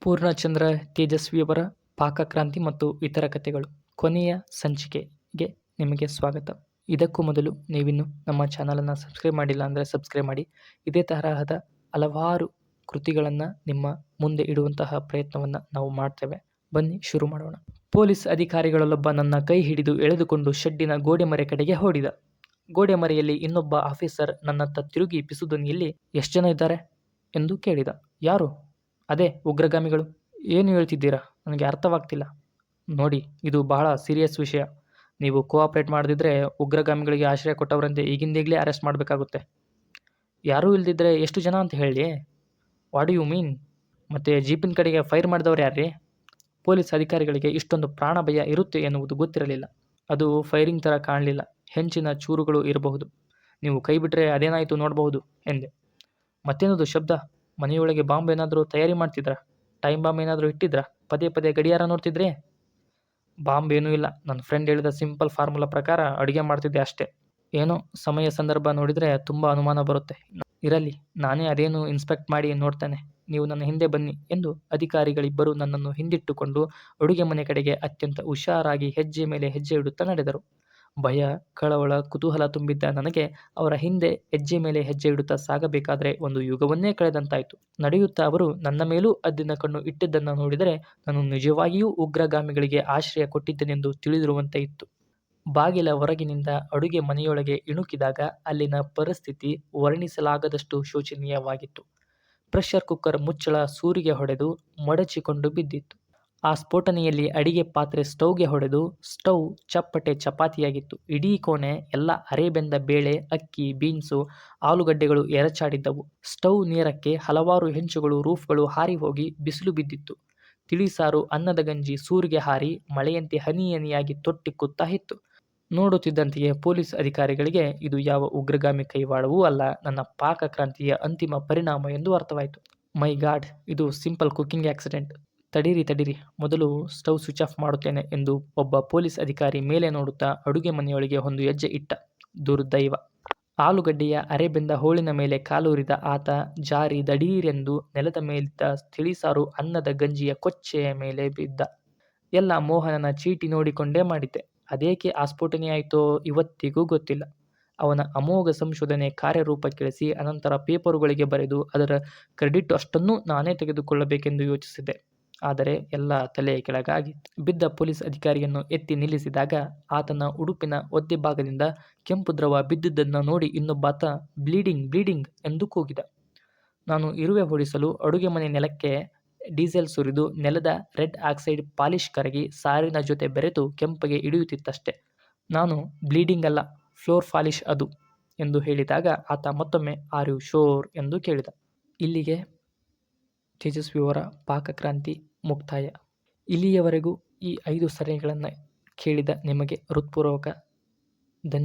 ಪೂರ್ಣಚಂದ್ರ ತೇಜಸ್ವಿಯವರ ಪಾಕಕ್ರಾಂತಿ ಮತ್ತು ಇತರ ಕಥೆಗಳು ಕೊನೆಯ ಸಂಚಿಕೆಗೆ ನಿಮಗೆ ಸ್ವಾಗತ. ಇದಕ್ಕೂ ಮೊದಲು ನೀವಿನ್ನು ನಮ್ಮ ಚಾನಲನ್ನು ಸಬ್ಸ್ಕ್ರೈಬ್ ಮಾಡಿಲ್ಲ ಅಂದರೆ ಸಬ್ಸ್ಕ್ರೈಬ್ ಮಾಡಿ. ಇದೇ ತರಹದ ಹಲವಾರು ಕೃತಿಗಳನ್ನು ನಿಮ್ಮ ಮುಂದೆ ಇಡುವಂತಹ ಪ್ರಯತ್ನವನ್ನು ನಾವು ಮಾಡ್ತೇವೆ. ಬನ್ನಿ ಶುರು ಮಾಡೋಣ. ಪೊಲೀಸ್ ಅಧಿಕಾರಿಗಳಲ್ಲೊಬ್ಬ ನನ್ನ ಕೈ ಹಿಡಿದು ಎಳೆದುಕೊಂಡು ಶೆಡ್ಡಿನ ಗೋಡೆ ಮರೆ ಕಡೆಗೆ ಓಡಿದ. ಗೋಡೆ ಮರೆಯಲ್ಲಿ ಇನ್ನೊಬ್ಬ ಆಫೀಸರ್ ನನ್ನತ್ತ ತಿರುಗಿ ಪಿಸುಧ್ವನಿಯಲ್ಲಿ "ಎಷ್ಟು ಜನ ಇದ್ದಾರೆ?" ಎಂದು ಕೇಳಿದ. "ಯಾರು?" "ಅದೇ ಉಗ್ರಗಾಮಿಗಳು." "ಏನು ಹೇಳ್ತಿದ್ದೀರಾ? ನನಗೆ ಅರ್ಥವಾಗ್ತಿಲ್ಲ." "ನೋಡಿ, ಇದು ಬಹಳ ಸೀರಿಯಸ್ ವಿಷಯ. ನೀವು ಕೋಆಪರೇಟ್ ಮಾಡದಿದ್ದರೆ ಉಗ್ರಗಾಮಿಗಳಿಗೆ ಆಶ್ರಯ ಕೊಟ್ಟವರಂತೆ ಈಗಿಂದೀಗಲೇ ಅರೆಸ್ಟ್ ಮಾಡಬೇಕಾಗುತ್ತೆ." "ಯಾರೂ ಇಲ್ದಿದ್ರೆ ಎಷ್ಟು ಜನ ಅಂತ ಹೇಳಿ?" "What do you mean? ಮತ್ತೆ ಜೀಪಿನ ಕಡೆಗೆ ಫೈರ್ ಮಾಡಿದವ್ರು ಯಾರ್ರೀ?" ಪೊಲೀಸ್ ಅಧಿಕಾರಿಗಳಿಗೆ ಇಷ್ಟೊಂದು ಪ್ರಾಣ ಭಯ ಇರುತ್ತೆ ಎನ್ನುವುದು ಗೊತ್ತಿರಲಿಲ್ಲ. "ಅದು ಫೈರಿಂಗ್ ಥರ ಕಾಣಲಿಲ್ಲ. ಹೆಂಚಿನ ಚೂರುಗಳು ಇರಬಹುದು. ನೀವು ಕೈ ಬಿಟ್ಟರೆ ಅದೇನಾಯಿತು ನೋಡಬಹುದು" ಎಂದೆ. "ಮತ್ತೇನದು ಶಬ್ದ? ಮನೆಯೊಳಗೆ ಬಾಂಬ್ ಏನಾದರೂ ತಯಾರಿ ಮಾಡ್ತಿದ್ರಾ? ಟೈಮ್ ಬಾಂಬ್ ಏನಾದರೂ ಇಟ್ಟಿದ್ರಾ? ಪದೇ ಪದೇ ಗಡಿಯಾರ ನೋಡ್ತಿದ್ರಿ?" "ಬಾಂಬ್ ಏನೂ ಇಲ್ಲ. ನನ್ನ ಫ್ರೆಂಡ್ ಹೇಳಿದ ಸಿಂಪಲ್ ಫಾರ್ಮುಲಾ ಪ್ರಕಾರ ಅಡುಗೆ ಮಾಡ್ತಿದ್ದೆ ಅಷ್ಟೇ." "ಏನೋ ಸಮಯ ಸಂದರ್ಭ ನೋಡಿದರೆ ತುಂಬ ಅನುಮಾನ ಬರುತ್ತೆ. ಇರಲಿ, ನಾನೇ ಅದೇನು ಇನ್ಸ್ಪೆಕ್ಟ್ ಮಾಡಿ ನೋಡ್ತೇನೆ. ನೀವು ನನ್ನ ಹಿಂದೆ ಬನ್ನಿ" ಎಂದು ಅಧಿಕಾರಿಗಳಿಬ್ಬರು ನನ್ನನ್ನು ಹಿಂದಿಟ್ಟುಕೊಂಡು ಅಡುಗೆ ಮನೆ ಕಡೆಗೆ ಅತ್ಯಂತ ಹುಷಾರಾಗಿ ಹೆಜ್ಜೆ ಮೇಲೆ ಹೆಜ್ಜೆ ಇಡುತ್ತಾ ನಡೆದರು. ಭಯ, ಕಳವಳ, ಕುತೂಹಲ ತುಂಬಿದ್ದ ನನಗೆ ಅವರ ಹಿಂದೆ ಹೆಜ್ಜೆ ಮೇಲೆ ಹೆಜ್ಜೆ ಇಡುತ್ತಾ ಸಾಗಬೇಕಾದರೆ ಒಂದು ಯುಗವನ್ನೇ ಕಳೆದಂತಾಯಿತು. ನಡೆಯುತ್ತಾ ಅವರು ನನ್ನ ಮೇಲೂ ಹದ್ದಿನ ಕಣ್ಣು ಇಟ್ಟಿದ್ದನ್ನು ನೋಡಿದರೆ ನಾನು ನಿಜವಾಗಿಯೂ ಉಗ್ರಗಾಮಿಗಳಿಗೆ ಆಶ್ರಯ ಕೊಟ್ಟಿದ್ದೇನೆಂದು ತಿಳಿದಿರುವಂತೆ ಇತ್ತು. ಬಾಗಿಲ ಹೊರಗಿನಿಂದ ಅಡುಗೆ ಮನೆಯೊಳಗೆ ಇಣುಕಿದಾಗ ಅಲ್ಲಿನ ಪರಿಸ್ಥಿತಿ ವರ್ಣಿಸಲಾಗದಷ್ಟು ಶೋಚನೀಯವಾಗಿತ್ತು. ಪ್ರೆಷರ್ ಕುಕ್ಕರ್ ಮುಚ್ಚಳ ಸೂರಿಗೆ ಹೊಡೆದು ಮಡಚಿಕೊಂಡು ಬಿದ್ದಿತ್ತು. ಆ ಸ್ಫೋಟನೆಯಲ್ಲಿ ಅಡಿಗೆ ಪಾತ್ರೆ ಸ್ಟವ್ಗೆ ಹೊಡೆದು ಸ್ಟವ್ ಚಪ್ಪಟೆ ಚಪಾತಿಯಾಗಿತ್ತು. ಇಡೀ ಕೋಣೆ ಎಲ್ಲ ಅರೆಬೆಂದ ಬೇಳೆ, ಅಕ್ಕಿ, ಬೀನ್ಸು, ಆಲೂಗಡ್ಡೆಗಳು ಎರಚಾಡಿದ್ದವು. ಸ್ಟವ್ ನೇರಕ್ಕೆ ಹಲವಾರು ಹೆಂಚುಗಳು, ರೂಫ್ಗಳು ಹಾರಿ ಹೋಗಿ ಬಿಸಿಲು ಬಿದ್ದಿತ್ತು. ತಿಳಿಸಾರು, ಅನ್ನದ ಗಂಜಿ ಸೂರಿಗೆ ಹಾರಿ ಮಳೆಯಂತೆ ಹನಿ ಹನಿಯಾಗಿ ತೊಟ್ಟಿಕ್ಕುತ್ತಾ ಇತ್ತು. ನೋಡುತ್ತಿದ್ದಂತೆಯೇ ಪೊಲೀಸ್ ಅಧಿಕಾರಿಗಳಿಗೆ ಇದು ಯಾವ ಉಗ್ರಗಾಮಿ ಕೈವಾಡವೂ ಅಲ್ಲ, ನನ್ನ ಪಾಕಕ್ರಾಂತಿಯ ಅಂತಿಮ ಪರಿಣಾಮ ಎಂದು ಅರ್ಥವಾಯಿತು. "ಮೈ ಗಾಡ್, ಇದು ಸಿಂಪಲ್ ಕುಕಿಂಗ್ ಆಕ್ಸಿಡೆಂಟ್. ತಡೀರಿ, ಮೊದಲು ಸ್ಟವ್ ಸ್ವಿಚ್ ಆಫ್ ಮಾಡುತ್ತೇನೆ" ಎಂದು ಒಬ್ಬ ಪೊಲೀಸ್ ಅಧಿಕಾರಿ ಮೇಲೆ ನೋಡುತ್ತಾ ಅಡುಗೆ ಮನೆಯೊಳಗೆ ಒಂದು ಹೆಜ್ಜೆ ಇಟ್ಟ. ದುರ್ದೈವ! ಆಲೂಗಡ್ಡೆಯ ಅರೆಬೆಂದ ಹೋಳಿನ ಮೇಲೆ ಕಾಲೂರಿದ ಆತ ಜಾರಿ ದಡೀರೆಂದು ನೆಲದ ಮೇಲಿದ್ದ ತಿಳಿಸಾರು ಅನ್ನದ ಗಂಜಿಯ ಕೊಚ್ಚೆಯ ಮೇಲೆ ಬಿದ್ದ. ಎಲ್ಲ ಮೋಹನನ ಚೀಟಿ ನೋಡಿಕೊಂಡೇ ಮಾಡಿದ್ದೆ. ಅದೇಕೆ ಆ ಸ್ಫೋಟನೆಯಾಯಿತೋ ಇವತ್ತಿಗೂ ಗೊತ್ತಿಲ್ಲ. ಅವನ ಅಮೋಘ ಸಂಶೋಧನೆ ಕಾರ್ಯರೂಪಕ್ಕಿಳಿಸಿ ಅನಂತರ ಪೇಪರುಗಳಿಗೆ ಬರೆದು ಅದರ ಕ್ರೆಡಿಟ್ ಅಷ್ಟನ್ನೂ ನಾನೇ ತೆಗೆದುಕೊಳ್ಳಬೇಕೆಂದು ಯೋಚಿಸಿದ್ದೆ. ಆದರೆ ಎಲ್ಲ ತಲೆ ಕೆಳಗಾಗಿ. ಬಿದ್ದ ಪೊಲೀಸ್ ಅಧಿಕಾರಿಯನ್ನು ಎತ್ತಿ ನಿಲ್ಲಿಸಿದಾಗ ಆತನ ಉಡುಪಿನ ಒದ್ದೆ ಭಾಗದಿಂದ ಕೆಂಪು ದ್ರವ ಬಿದ್ದುದನ್ನು ನೋಡಿ ಇನ್ನೊಬ್ಬಾತ ಬ್ಲೀಡಿಂಗ್ ಎಂದು ಕೂಗಿದ. ನಾನು ಇರುವೆ ಹೊಡಿಸಲು ಅಡುಗೆ ಮನೆ ನೆಲಕ್ಕೆ ಡೀಸೆಲ್ ಸುರಿದು ನೆಲದ ರೆಡ್ ಆಕ್ಸೈಡ್ ಪಾಲಿಶ್ ಕರಗಿ ಸಾರಿನ ಜೊತೆ ಬೆರೆತು ಕೆಂಪಗೆ ಹಿಡಿಯುತ್ತಿತ್ತಷ್ಟೆ. ನಾನು ಬ್ಲೀಡಿಂಗ್ ಅಲ್ಲ, ಫ್ಲೋರ್ ಪಾಲಿಶ್ ಅದು ಎಂದು ಹೇಳಿದಾಗ ಆತ ಮತ್ತೊಮ್ಮೆ "ಆರ್ ಯು ಶೋರ್?" ಎಂದು ಕೇಳಿದ. ಇಲ್ಲಿಗೆ ತೇಜಸ್ವಿಯವರ ಪಾಕಕ್ರಾಂತಿ ಮುಕ್ತಾಯ. ಇಲ್ಲಿಯವರೆಗೂ ಈ 5 ಸರಣಿಗಳನ್ನು ಕೇಳಿದ ನಿಮಗೆ ಹೃತ್ಪೂರ್ವಕ ಧನ್ಯವಾದ.